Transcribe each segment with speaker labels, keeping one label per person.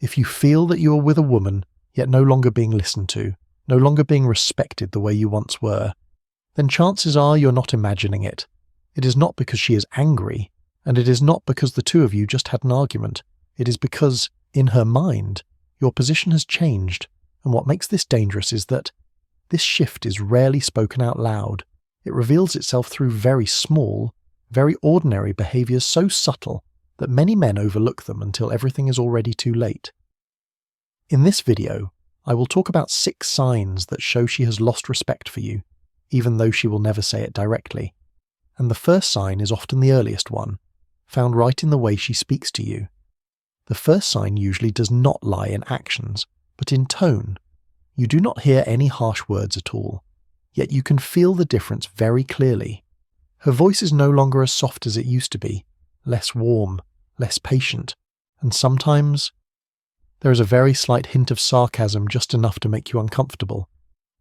Speaker 1: If you feel that you are with a woman, yet no longer being listened to, no longer being respected the way you once were, then chances are you're not imagining it. It is not because she is angry, and it is not because the two of you just had an argument. It is because, in her mind, your position has changed, and what makes this dangerous is that this shift is rarely spoken out loud. It reveals itself through very small, very ordinary behaviours so subtle that many men overlook them until everything is already too late. In this video, I will talk about 6 signs that show she has lost respect for you, even though she will never say it directly. And the first sign is often the earliest one, found right in the way she speaks to you. The first sign usually does not lie in actions, but in tone. You do not hear any harsh words at all, yet you can feel the difference very clearly. Her voice is no longer as soft as it used to be, less warm, less patient, and sometimes there is a very slight hint of sarcasm, just enough to make you uncomfortable,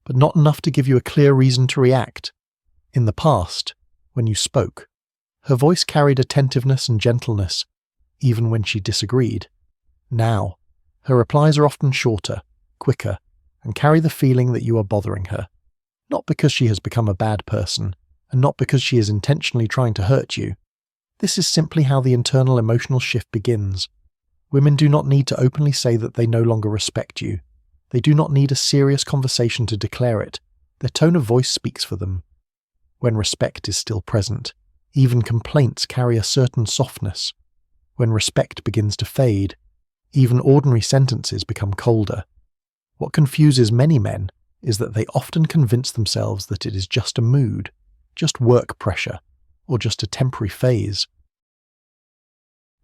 Speaker 1: but not enough to give you a clear reason to react. In the past, when you spoke, her voice carried attentiveness and gentleness, even when she disagreed. Now, her replies are often shorter, quicker, and carry the feeling that you are bothering her. Not because she has become a bad person, and not because she is intentionally trying to hurt you. This is simply how the internal emotional shift begins. Women do not need to openly say that they no longer respect you. They do not need a serious conversation to declare it. Their tone of voice speaks for them. When respect is still present, even complaints carry a certain softness. When respect begins to fade, even ordinary sentences become colder. What confuses many men is that they often convince themselves that it is just a mood, just work pressure, or just a temporary phase.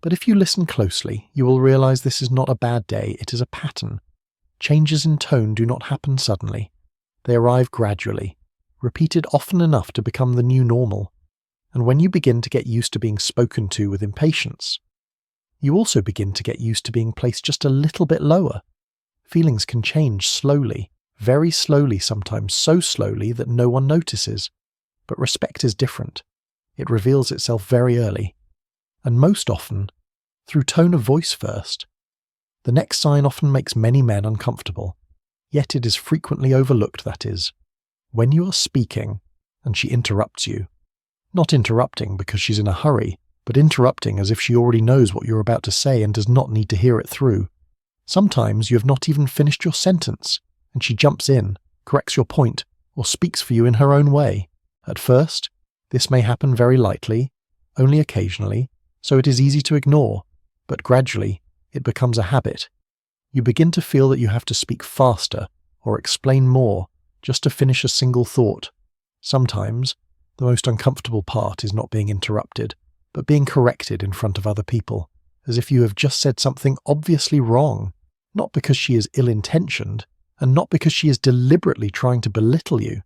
Speaker 1: But if you listen closely, you will realize this is not a bad day, it is a pattern. Changes in tone do not happen suddenly. They arrive gradually, repeated often enough to become the new normal. And when you begin to get used to being spoken to with impatience, you also begin to get used to being placed just a little bit lower. Feelings can change slowly, very slowly, sometimes so slowly that no one notices. But respect is different. It reveals itself very early, and most often, through tone of voice first. The next sign often makes many men uncomfortable, yet it is frequently overlooked, that is, when you are speaking and she interrupts you. Not interrupting because she's in a hurry, but interrupting as if she already knows what you're about to say and does not need to hear it through. Sometimes you have not even finished your sentence, and she jumps in, corrects your point, or speaks for you in her own way. At first, this may happen very lightly, only occasionally, so it is easy to ignore, but gradually it becomes a habit. You begin to feel that you have to speak faster or explain more just to finish a single thought. Sometimes, the most uncomfortable part is not being interrupted, but being corrected in front of other people, as if you have just said something obviously wrong, not because she is ill-intentioned, and not because she is deliberately trying to belittle you,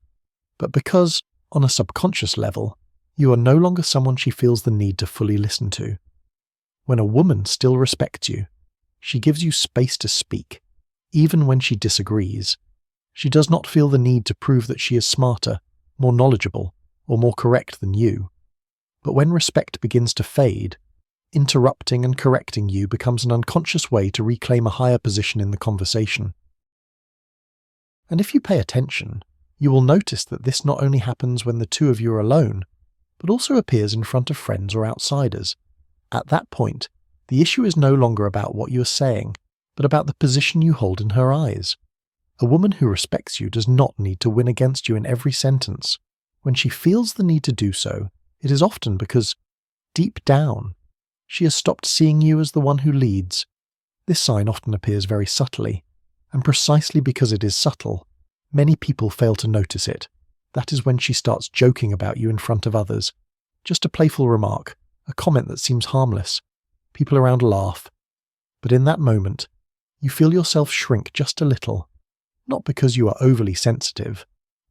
Speaker 1: but because, on a subconscious level, you are no longer someone she feels the need to fully listen to. When a woman still respects you, she gives you space to speak, even when she disagrees. She does not feel the need to prove that she is smarter, more knowledgeable, or more correct than you. But when respect begins to fade, interrupting and correcting you becomes an unconscious way to reclaim a higher position in the conversation. And if you pay attention, you will notice that this not only happens when the two of you are alone, but also appears in front of friends or outsiders. At that point, the issue is no longer about what you are saying, but about the position you hold in her eyes. A woman who respects you does not need to win against you in every sentence. When she feels the need to do so, it is often because, deep down, she has stopped seeing you as the one who leads. This sign often appears very subtly, and precisely because it is subtle, many people fail to notice it. That is when she starts joking about you in front of others. Just a playful remark, a comment that seems harmless. People around laugh. But in that moment, you feel yourself shrink just a little, not because you are overly sensitive,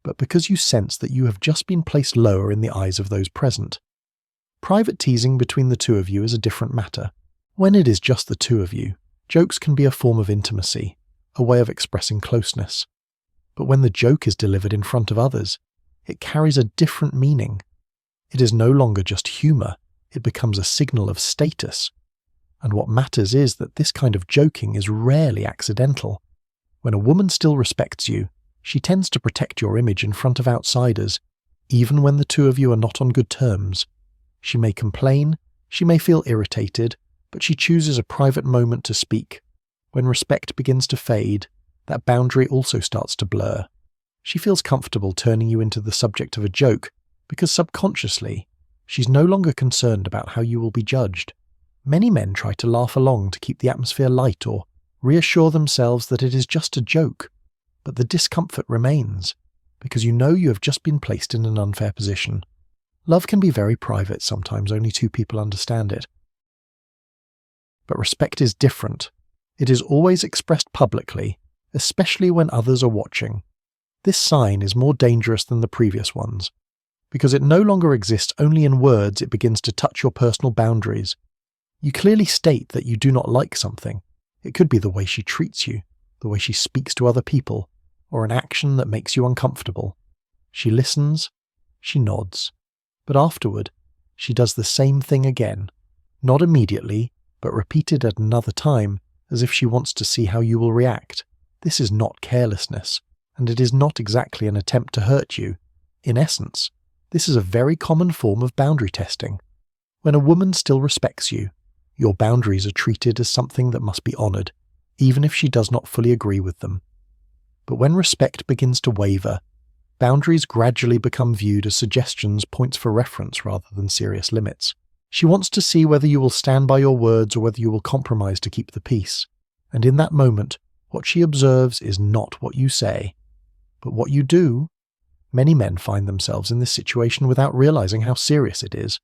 Speaker 1: but because you sense that you have just been placed lower in the eyes of those present. Private teasing between the two of you is a different matter. When it is just the two of you, jokes can be a form of intimacy, a way of expressing closeness. But when the joke is delivered in front of others, it carries a different meaning. It is no longer just humour, it becomes a signal of status. And what matters is that this kind of joking is rarely accidental. When a woman still respects you, she tends to protect your image in front of outsiders, even when the two of you are not on good terms. She may complain, she may feel irritated, but she chooses a private moment to speak. When respect begins to fade, that boundary also starts to blur. She feels comfortable turning you into the subject of a joke because subconsciously, she's no longer concerned about how you will be judged. Many men try to laugh along to keep the atmosphere light or reassure themselves that it is just a joke, but the discomfort remains because you know you have just been placed in an unfair position. Love can be very private, sometimes only two people understand it. But respect is different. It is always expressed publicly, especially when others are watching. This sign is more dangerous than the previous ones. Because it no longer exists only in words, it begins to touch your personal boundaries. You clearly state that you do not like something. It could be the way she treats you, the way she speaks to other people, or an action that makes you uncomfortable. She listens, she nods, but afterward, she does the same thing again, not immediately, but repeated at another time, as if she wants to see how you will react. This is not carelessness, and it is not exactly an attempt to hurt you. In essence, this is a very common form of boundary testing. When a woman still respects you, your boundaries are treated as something that must be honoured, even if she does not fully agree with them. But when respect begins to waver, boundaries gradually become viewed as suggestions, points for reference rather than serious limits. She wants to see whether you will stand by your words or whether you will compromise to keep the peace. And in that moment, what she observes is not what you say, but what you do. Many men find themselves in this situation without realizing how serious it is.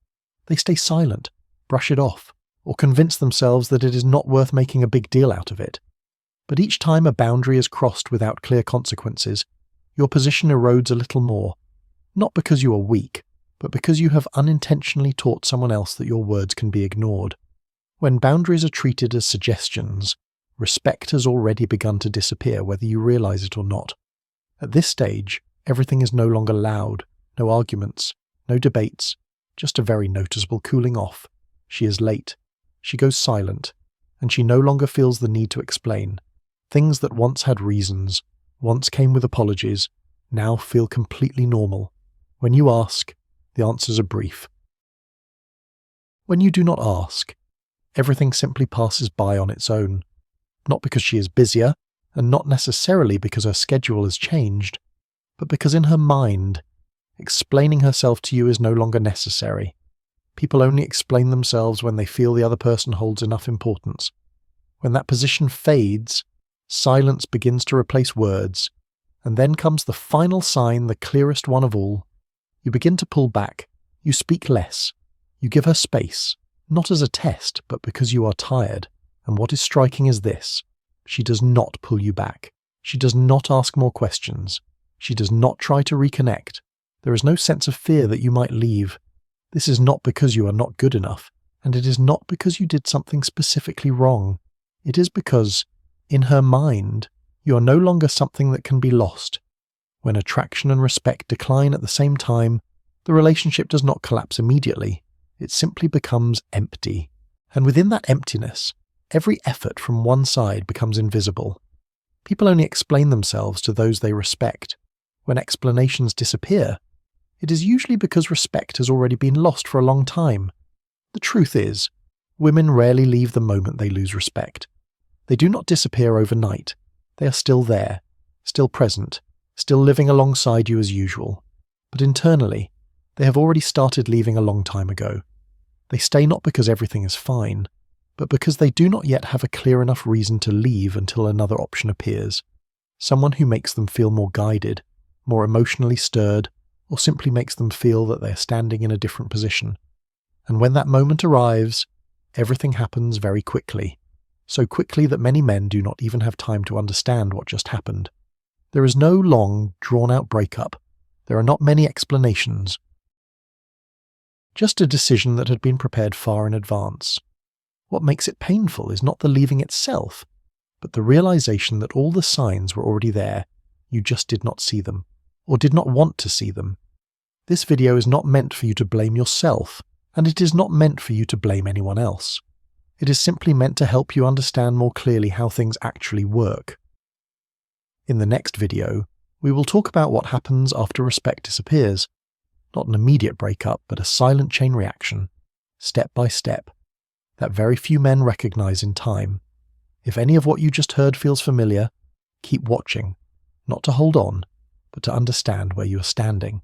Speaker 1: They stay silent, brush it off, or convince themselves that it is not worth making a big deal out of it. But each time a boundary is crossed without clear consequences, your position erodes a little more, not because you are weak, but because you have unintentionally taught someone else that your words can be ignored. When boundaries are treated as suggestions, respect has already begun to disappear whether you realize it or not. At this stage, everything is no longer loud, no arguments, no debates, just a very noticeable cooling off. She is late, she goes silent, and she no longer feels the need to explain. Things that once had reasons, once came with apologies, now feel completely normal. When you ask, the answers are brief. When you do not ask, everything simply passes by on its own, not because she is busier, and not necessarily because her schedule has changed, but because in her mind, explaining herself to you is no longer necessary. People only explain themselves when they feel the other person holds enough importance. When that position fades, silence begins to replace words, and then comes the final sign, the clearest one of all. You begin to pull back, you speak less, you give her space, not as a test, but because you are tired. And what is striking is this: she does not pull you back. She does not ask more questions. She does not try to reconnect. There is no sense of fear that you might leave. This is not because you are not good enough, and it is not because you did something specifically wrong. It is because, in her mind, you are no longer something that can be lost. When attraction and respect decline at the same time, the relationship does not collapse immediately. It simply becomes empty. And within that emptiness, every effort from one side becomes invisible. People only explain themselves to those they respect. When explanations disappear, it is usually because respect has already been lost for a long time. The truth is, women rarely leave the moment they lose respect. They do not disappear overnight. They are still there, still present, still living alongside you as usual. But internally, they have already started leaving a long time ago. They stay not because everything is fine, but because they do not yet have a clear enough reason to leave until another option appears. Someone who makes them feel more guided, more emotionally stirred, or simply makes them feel that they are standing in a different position. And when that moment arrives, everything happens very quickly. So quickly that many men do not even have time to understand what just happened. There is no long, drawn-out breakup. There are not many explanations. Just a decision that had been prepared far in advance. What makes it painful is not the leaving itself, but the realization that all the signs were already there, you just did not see them, or did not want to see them. This video is not meant for you to blame yourself, and it is not meant for you to blame anyone else. It is simply meant to help you understand more clearly how things actually work. In the next video, we will talk about what happens after respect disappears. Not an immediate breakup, but a silent chain reaction, step by step, that very few men recognize in time. If any of what you just heard feels familiar, keep watching, not to hold on, but to understand where you are standing.